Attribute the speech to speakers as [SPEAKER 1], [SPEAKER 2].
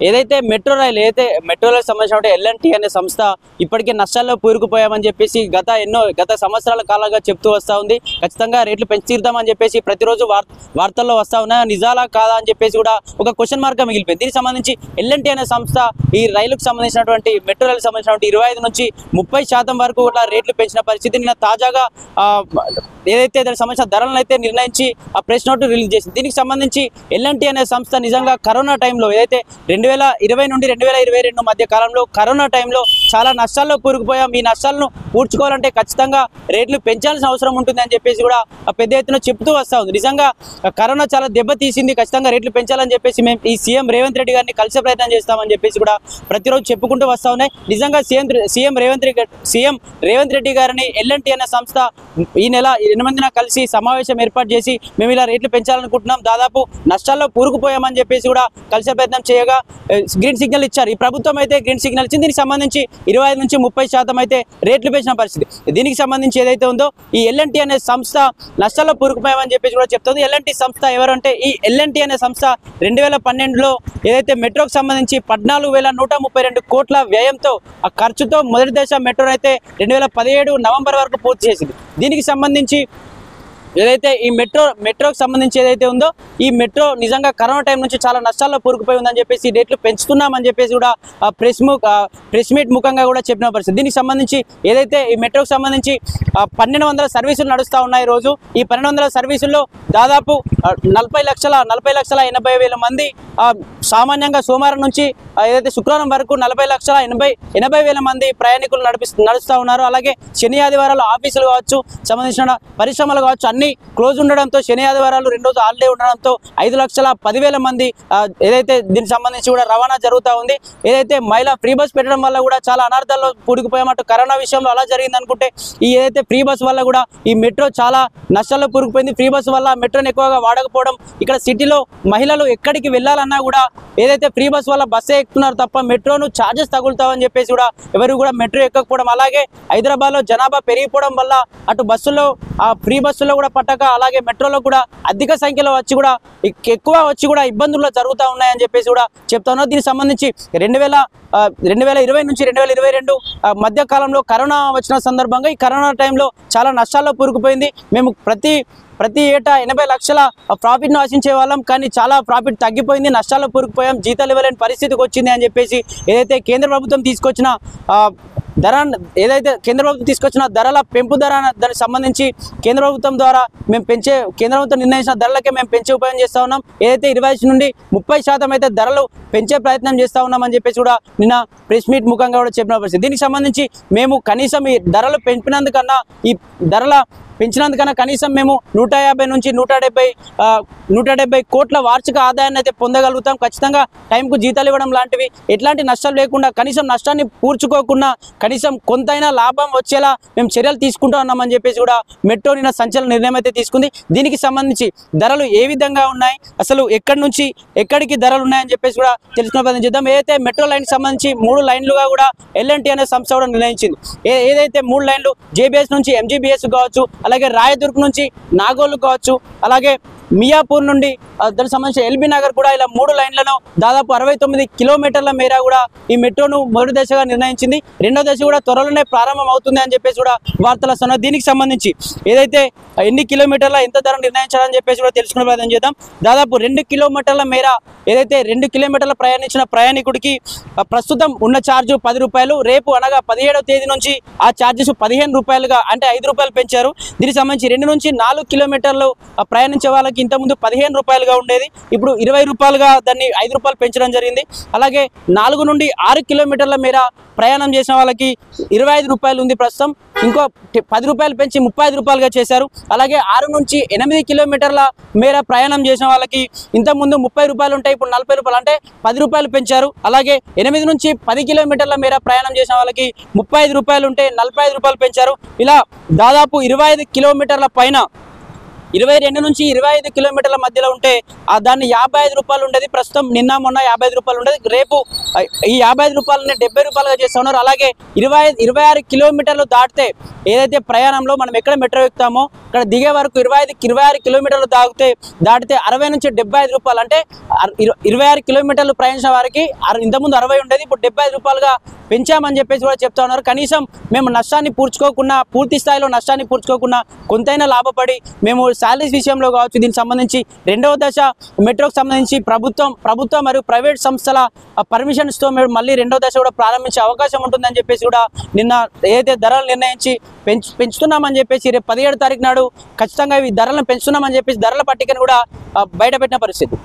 [SPEAKER 1] ఏదైతే మెట్రో రైలు సంబంధించిన ఎల్ఎన్టీ అనే సంస్థ ఇప్పటికే నష్టాల్లో కూరుకుపోయామని చెప్పేసి గత సంవత్సరాల కాలంగా చెప్తూ వస్తూ ఉంది. ఖచ్చితంగా రేట్లు పెంచి తీరుతామని చెప్పేసి ప్రతిరోజు వార్తల్లో వస్తూ ఉన్నాయి. నిజాలా కాదా అని చెప్పేసి కూడా ఒక క్వశ్చన్ మార్క్ మిగిలిపోయింది. దీనికి సంబంధించి ఎల్ఎన్టీ అనే సంస్థ ఈ రైలుకు సంబంధించినటువంటి మెట్రో రైలు సంబంధించినటువంటి 25 నుంచి 30% వరకు కూడా రేట్లు పెంచిన పరిస్థితి. నిన్న తాజాగా ఏదైతే దానికి సంబంధించిన ధరలను అయితే నిర్ణయించి ఆ ప్రెస్ నోట్ రిలీజ్ చేసింది. దీనికి సంబంధించి ఎల్ఎన్టీ అనే సంస్థ నిజంగా కరోనా టైంలో ఏదైతే 2020 నుండి 2022 మధ్య కాలంలో కరోనా టైంలో చాలా నష్టాల్లో కూరుకుపోయాం. ఈ నష్టాలను పూడ్చుకోవాలంటే ఖచ్చితంగా రేట్లు పెంచాల్సిన అవసరం ఉంటుంది అని చెప్పేసి కూడా పెద్ద ఎత్తున చెప్తూ వస్తూ ఉంది. నిజంగా కరోనా చాలా దెబ్బతీసింది, ఖచ్చితంగా రేట్లు పెంచాలని చెప్పేసి మేము ఈ సీఎం రేవంత్ రెడ్డి గారిని కలిసే ప్రయత్నం చేస్తామని చెప్పేసి కూడా ప్రతిరోజు చెప్పుకుంటూ వస్తూ ఉన్నాయి. నిజంగా సీఎం రేవంత్ రెడ్డి గారిని ఎల్ఎన్టీ అనే సంస్థ ఈ నెల 8న కలిసి సమావేశం ఏర్పాటు చేసి మేము ఇలా రేట్లు పెంచాలనుకుంటున్నాం, దాదాపు నష్టాల్లో కూరుకుపోయామని చెప్పేసి కూడా కలిసే ప్రయత్నం చేయగా గ్రీన్ సిగ్నల్ ఇచ్చారు. ఈ ప్రభుత్వం అయితే గ్రీన్ సిగ్నల్ ఇచ్చింది. దీనికి సంబంధించి 25 నుంచి 30% అయితే రేట్లు పెంచిన పరిస్థితి. దీనికి సంబంధించి ఏదైతే ఉందో ఈ ఎల్ఎన్టీ అనే సంస్థ నష్టాల్లో కూరుకుపోయామని చెప్పేసి కూడా చెప్తుంది. ఎల్ఎన్టీ సంస్థ ఎవరంటే ఈ ఎల్ఎన్టీ అనే సంస్థ 2012లో ఏదైతే మెట్రోకి సంబంధించి 14,132 కోట్ల వ్యయంతో ఆ ఖర్చుతో మొదటి దశ మెట్రో అయితే 2017 నవంబర్ వరకు పూర్తి చేసింది. దీనికి సంబంధించి ఏదైతే ఈ మెట్రోకి సంబంధించి ఏదైతే ఉందో ఈ మెట్రో నిజంగా కరోనా టైం నుంచి చాలా నష్టాల్లో కూరుకుపోయి ఉందని చెప్పేసి రేట్లు పెంచుతున్నామని చెప్పేసి కూడా ప్రెస్ మీట్ ముఖంగా కూడా చెప్పిన పరిస్థితి. దీనికి సంబంధించి ఏదైతే ఈ మెట్రోకి సంబంధించి 1200 సర్వీసులు నడుస్తూ ఉన్నాయి. రోజు ఈ 1200 సర్వీసుల్లో దాదాపు 40,80,000 మంది సామాన్యంగా సోమవారం నుంచి ఏదైతే శుక్రవారం వరకు 40,80,000 మంది ప్రయాణికులు నడుస్తూ ఉన్నారు. అలాగే శని ఆదివారాలు ఆఫీసులు కావచ్చు, సంబంధించిన పరిశ్రమలు కావచ్చు అన్ని క్లోజ్ ఉండడంతో శని ఆదివారాలు 2 రోజులు హాలిడే ఉండడంతో 5,10,000 మంది ఏదైతే దీనికి సంబంధించి కూడా రవాణా జరుగుతూ ఉంది. ఏదైతే మహిళా ఫ్రీ బస్ పెట్టడం వల్ల కూడా చాలా అనార్థాల్లో కూరుకుపోయామట. కరోనా విషయంలో అలా జరిగింది అనుకుంటే ఈ ఏదైతే ఫ్రీ బస్ వల్ల కూడా ఈ మెట్రో చాలా నష్టాల్లో కూరుకుపోయింది. ఫ్రీ బస్ వల్ల మెట్రోని ఎక్కువగా వాడకపోవడం, ఇక్కడ సిటీలో మహిళలు ఎక్కడికి వెళ్ళాలన్నా కూడా ఏదైతే ఫ్రీ బస్ వల్ల బస్సే ఎక్కుతున్నారు తప్ప మెట్రోను ఛార్జెస్ తగులుతావని చెప్పేసి కూడా ఎవరు కూడా మెట్రో ఎక్కకపోవడం, అలాగే హైదరాబాద్లో జనాభా పెరిగిపోవడం వల్ల అటు బస్సులో ఆ ఫ్రీ బస్సులో కూడా పట్టక అలాగే మెట్రోలో కూడా అధిక సంఖ్యలో ఎక్కువ వచ్చి కూడా ఇబ్బందులు జరుగుతూ ఉన్నాయని చెప్పేసి కూడా చెప్తా ఉన్నారు. దీనికి సంబంధించి 2020 నుంచి 2022 మధ్య కాలంలో కరోనా వచ్చిన సందర్భంగా ఈ కరోనా టైంలో చాలా నష్టాల్లో కూరుకుపోయింది. మేము ప్రతి ఏటా 80 లక్షల ప్రాఫిట్ను ఆశించే వాళ్ళం, కానీ చాలా ప్రాఫిట్ తగ్గిపోయింది, నష్టాల్లో కూరుకుపోయాం, జీతాలు ఇవ్వలేని పరిస్థితికి వచ్చింది అని చెప్పేసి ఏదైతే కేంద్ర ప్రభుత్వం తీసుకొచ్చిన ధరల పెంపు దానికి సంబంధించి కేంద్ర ప్రభుత్వం ద్వారా కేంద్ర ప్రభుత్వం నిర్ణయించిన ధరలకే మేము పెంచే ఉపయోగం చేస్తూ ఉన్నాం. ఏదైతే 20 నుండి 30% అయితే ధరలు పెంచే ప్రయత్నం చేస్తూ ఉన్నామని చెప్పేసి కూడా నిన్న ప్రెస్ మీట్ ముఖంగా కూడా చెప్పిన పరిస్థితి. దీనికి సంబంధించి మేము కనీసం ఈ ధరలు పెంచినందుకన్నా కనీసం మేము 150 నుంచి 170 కోట్ల వార్షిక ఆదాయాన్ని అయితే పొందగలుగుతాం. ఖచ్చితంగా టైంకు జీతాలు ఇవ్వడం లాంటివి ఎట్లాంటి నష్టాలు లేకుండా కనీసం నష్టాన్ని పూడ్చుకోకుండా కనీసం కొంతైనా లాభం వచ్చేలా మేము చర్యలు తీసుకుంటూ ఉన్నామని చెప్పేసి కూడా మెట్రో నిన్న సంచలన నిర్ణయం అయితే తీసుకుంది. దీనికి సంబంధించి ధరలు ఏ విధంగా ఉన్నాయి, అసలు ఎక్కడి నుంచి ఎక్కడికి ధరలు ఉన్నాయని చెప్పేసి కూడా తెలుసుకునే ప్రయత్నం చేద్దాం. ఏదైతే మెట్రో లైన్కి సంబంధించి 3 లైన్లుగా కూడా ఎల్ఎన్టీ అనే సంస్థ కూడా నిర్ణయించింది. ఏదైతే 3 లైన్లు జేబీఎస్ నుంచి ఎంజీబీఎస్ కావచ్చు, అలాగే రాయదుర్గ్ నుంచి నాగోలు కావచ్చు, అలాగే మియాపూర్ నుండి దానికి సంబంధించి ఎల్బీ నగర్ కూడా ఇలా 3 లైన్లను దాదాపు 69 కిలోమీటర్ల మేర కూడా ఈ మెట్రోను మొదటి దశగా నిర్ణయించింది. రెండో దశ కూడా త్వరలోనే ప్రారంభం అవుతుంది అని చెప్పేసి కూడా వార్తలు వస్తున్నాయి. దీనికి సంబంధించి ఏదైతే ఎన్ని కిలోమీటర్ల ఎంత ధర నిర్ణయించాలని చెప్పేసి కూడా తెలుసుకునే ప్రయత్నం చేద్దాం. దాదాపు 2 కిలోమీటర్ల మేర ఏదైతే 2 కిలోమీటర్ల ప్రయాణించిన ప్రయాణికుడికి ప్రస్తుతం ఉన్న ఛార్జ్ 10 రూపాయలు, రేపు అనగా 17వ తేదీ నుంచి ఆ ఛార్జెస్ 15 రూపాయలుగా అంటే 5 రూపాయలు పెంచారు. దీనికి సంబంధించి 2 నుంచి 4 కిలోమీటర్లు ప్రయాణించే వాళ్ళకి ఇంతకుముందు 15 రూపాయలుగా ఉండేది, ఇప్పుడు 20 రూపాయలుగా దాన్ని 5 రూపాయలు పెంచడం జరిగింది. అలాగే 4 నుండి 6 కిలోమీటర్ల మేర ప్రయాణం చేసిన వాళ్ళకి 25 రూపాయలు ఉంది ప్రస్తుతం, ఇంకో 10 రూపాయలు పెంచి 35 రూపాయలుగా చేశారు. అలాగే 6 నుంచి 8 కిలోమీటర్ల మేర ప్రయాణం చేసిన వాళ్ళకి ఇంతకుముందు 30 రూపాయలు ఉంటాయి, ఇప్పుడు 40 రూపాయలు అంటే 10 రూపాయలు పెంచారు. అలాగే 8 నుంచి 10 కిలోమీటర్ల మేర ప్రయాణం చేసిన వాళ్ళకి 35 రూపాయలు ఉంటే 45 రూపాయలు పెంచారు. ఇలా దాదాపు 25 కిలోమీటర్ల పైన 22 నుంచి 25 కిలోమీటర్ల మధ్యలో ఉంటే దాన్ని 55 రూపాయలు ఉండేది. ప్రస్తుతం నిన్న మొన్న 55 రూపాయలు ఉండేది. రేపు ఈ 55 రూపాయలని 70 రూపాయలుగా చేస్తా ఉన్నారు. అలాగే 26 కిలోమీటర్లు దాటితే ఏదైతే ప్రయాణంలో మనం ఎక్కడ మెట్రో ఎక్కుతామో ఇక్కడ దిగే వరకు 26 కిలోమీటర్లు దాటితే 60 నుంచి 75 రూపాయలు, అంటే 26 కిలోమీటర్లు ప్రయాణించిన వారికి ఇంతకుముందు 60 ఉండేది, ఇప్పుడు 75 రూపాయలుగా పెంచామని చెప్పేసి కూడా చెప్తా ఉన్నారు. కనీసం మేము నష్టాన్ని పూడ్చుకోకుండా, పూర్తి స్థాయిలో నష్టాన్ని పూడ్చుకోకుండా కొంతైనా లాభపడి మేము శాలరీస్ విషయంలో కావచ్చు, దీనికి సంబంధించి రెండవ దశ మెట్రోకి సంబంధించి ప్రభుత్వం మరియు ప్రైవేట్ సంస్థల పర్మిషన్స్తో మేము మళ్ళీ రెండవ దశ కూడా ప్రారంభించే అవకాశం ఉంటుందని చెప్పేసి కూడా నిన్న ఏదైతే ధరలు నిర్ణయించి పెంచుతున్నామని చెప్పేసి రేపు 17 తారీఖు నాడు ఖచ్చితంగా ఈ ధరలను పెంచుతున్నామని చెప్పేసి ధరల పట్టికను కూడా బయటపెట్టిన పరిస్థితి.